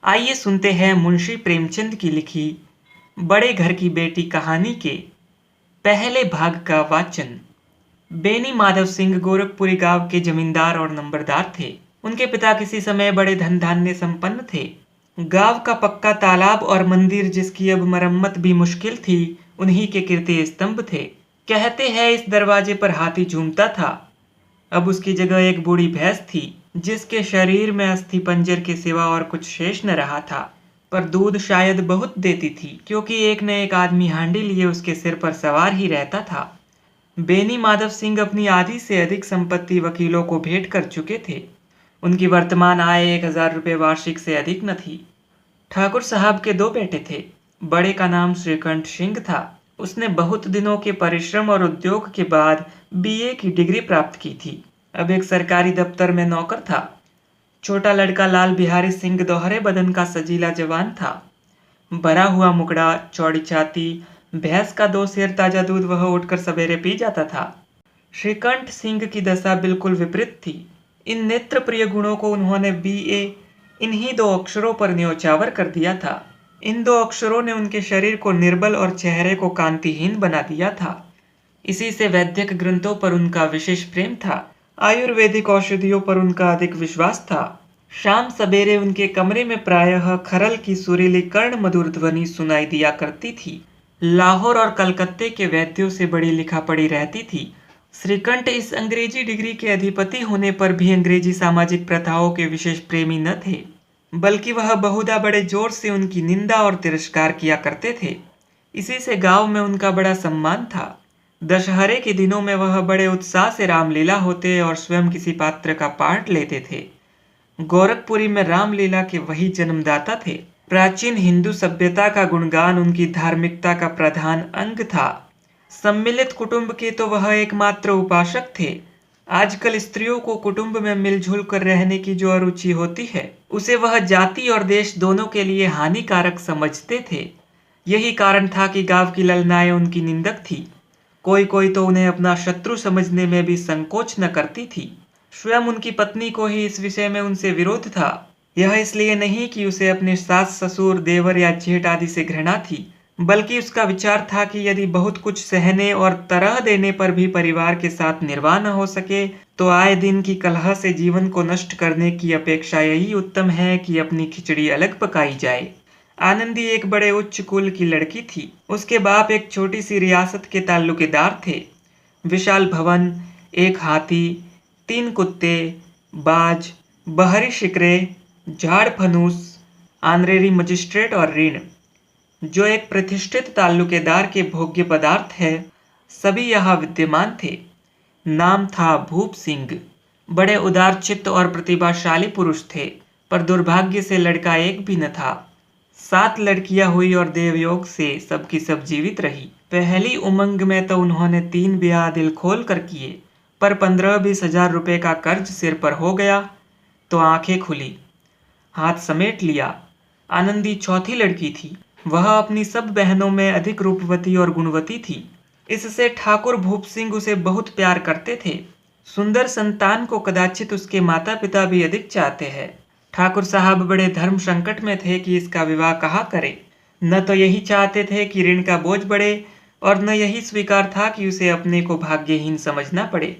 आइए सुनते हैं मुंशी प्रेमचंद की लिखी बड़े घर की बेटी कहानी के पहले भाग का वाचन। बेनी माधव सिंह गोरखपुरी गांव के जमींदार और नंबरदार थे। उनके पिता किसी समय बड़े धन धान्य संपन्न थे। गांव का पक्का तालाब और मंदिर, जिसकी अब मरम्मत भी मुश्किल थी, उन्हीं के कीर्ति स्तंभ थे। कहते हैं इस दरवाजे पर हाथी झूमता था। अब उसकी जगह एक बूढ़ी भैंस थी, जिसके शरीर में अस्थि पंजर के सिवा और कुछ शेष न रहा था। पर दूध शायद बहुत देती थी, क्योंकि एक न एक आदमी हांडी लिए उसके सिर पर सवार ही रहता था। बेनी माधव सिंह अपनी आधी से अधिक संपत्ति वकीलों को भेंट कर चुके थे। उनकी वर्तमान आय 1000 रुपये वार्षिक से अधिक न थी। ठाकुर साहब के दो बेटे थे। बड़े का नाम श्रीकंठ सिंह था। उसने बहुत दिनों के परिश्रम और उद्योग के बाद बीए की डिग्री प्राप्त की थी। अब एक सरकारी दफ्तर में नौकर था। छोटा लड़का लाल बिहारी सिंह दोहरे बदन का सजीला जवान था। भरा हुआ मुकड़ा, चौड़ी छाती, भैंस का 2 सेर ताजा दूध वह उठकर सवेरे पी जाता था। श्रीकंठ सिंह की दशा बिल्कुल विपरीत थी। इन नेत्र प्रिय गुणों को उन्होंने बीए इन्हीं 2 अक्षरों पर न्योछावर कर दिया था। इन 2 अक्षरों ने उनके शरीर को निर्बल और चेहरे को कांतिहीन बना दिया था। इसी से वैद्यक ग्रंथों पर उनका विशेष प्रेम था। आयुर्वेदिक औषधियों पर उनका अधिक विश्वास था। शाम सवेरे उनके कमरे में प्रायः खरल की सुरीली कर्ण मधुर ध्वनि सुनाई दिया करती थी। लाहौर और कलकत्ते के वैद्यों से बड़ी लिखा पड़ी रहती थी। श्रीकंठ इस अंग्रेजी डिग्री के अधिपति होने पर भी अंग्रेजी सामाजिक प्रथाओं के विशेष प्रेमी न थे, बल्कि वह बहुधा बड़े जोर से उनकी निंदा और तिरस्कार किया करते थे। इसी से गांव में उनका बड़ा सम्मान था। दशहरे के दिनों में वह बड़े उत्साह से रामलीला होते और स्वयं किसी पात्र का पाठ लेते थे। गोरखपुरी में रामलीला के वही जन्मदाता थे। प्राचीन हिंदू सभ्यता का गुणगान उनकी धार्मिकता का प्रधान अंग था। सम्मिलित कुटुंब के तो वह एकमात्र उपासक थे। आजकल स्त्रियों को कुटुंब में मिलजुल कर रहने की जो अरुचि होती है, उसे वह जाति और देश दोनों के लिए हानिकारक समझते थे। यही कारण था कि गांव की ललनाएं उनकी निंदक थी। कोई कोई तो उन्हें अपना शत्रु समझने में भी संकोच न करती थी। स्वयं उनकी पत्नी को ही इस विषय में उनसे विरोध था। यह इसलिए नहीं कि उसे अपने सास ससुर, देवर या जेठ आदि से घृणा थी, बल्कि उसका विचार था कि यदि बहुत कुछ सहने और तरह देने पर भी परिवार के साथ निर्वाह न हो सके, तो आए दिन की कलह से जीवन को नष्ट करने की अपेक्षा यही उत्तम है कि अपनी खिचड़ी अलग पकाई जाए। आनंदी एक बड़े उच्च कुल की लड़की थी। उसके बाप एक छोटी सी रियासत के ताल्लुकेदार थे। विशाल भवन, एक हाथी, 3 कुत्ते, बाज, बहरी शिकरे, झाड़ फनूस, आनरेरी मजिस्ट्रेट और ऋण, जो एक प्रतिष्ठित ताल्लुकेदार के भोग्य पदार्थ है, सभी यहाँ विद्यमान थे। नाम था भूप सिंह। बड़े उदारचित्त और प्रतिभाशाली पुरुष थे, पर दुर्भाग्य से लड़का एक भी न था। 7 लड़कियां हुई और देवयोग से सबकी सब जीवित रही। पहली उमंग में तो उन्होंने 3 ब्याह दिल खोल कर किए, पर 15-20 हजार रुपए का कर्ज सिर पर हो गया तो आंखें खुली, हाथ समेट लिया। आनंदी चौथी लड़की थी। वह अपनी सब बहनों में अधिक रूपवती और गुणवती थी। इससे ठाकुर भूप सिंह उसे बहुत प्यार करते थे। सुंदर संतान को कदाचित उसके माता पिता भी अधिक चाहते हैं। ठाकुर साहब बड़े धर्म संकट में थे कि इसका विवाह कहाँ करें। न तो यही चाहते थे कि ऋण का बोझ बढ़े, और न यही स्वीकार था कि उसे अपने को भाग्यहीन समझना पड़े।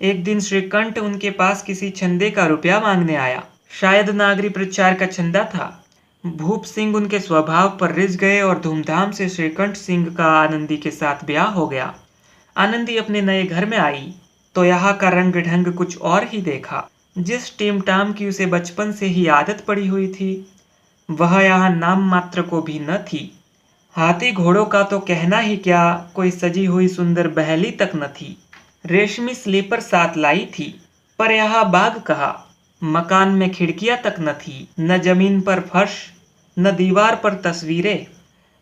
एक दिन श्रीकंठ उनके पास किसी छंदे का रुपया मांगने आया। शायद नागरी प्रचार का छंदा था। भूप सिंह उनके स्वभाव पर रिझ गए और धूमधाम से श्रीकंठ सिंह का आनंदी के साथ ब्याह हो गया। आनंदी अपने नए घर में आई तो यहाँ का रंग ढंग कुछ और ही देखा। जिस टीम टाम की उसे बचपन से ही आदत पड़ी हुई थी, वह यहाँ नाम मात्र को भी न थी। हाथी घोड़ों का तो कहना ही क्या, कोई सजी हुई सुंदर बहली तक न थी। रेशमी स्लीपर साथ लाई थी, पर यहाँ बाग कहा। मकान में खिड़कियां तक न थी, न जमीन पर फर्श, न दीवार पर तस्वीरें।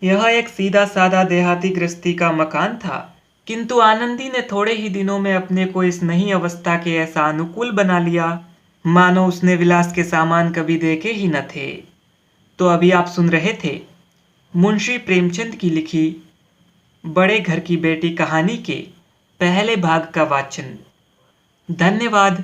यह एक सीधा साधा देहाती गृहस्थी का मकान था, किंतु आनंदी ने थोड़े ही दिनों में अपने को इस नई अवस्था के ऐसा अनुकूल बना लिया, मानो उसने विलास के सामान कभी देखे ही न थे। तो अभी आप सुन रहे थे मुंशी प्रेमचंद की लिखी बड़े घर की बेटी कहानी के पहले भाग का वाचन। धन्यवाद।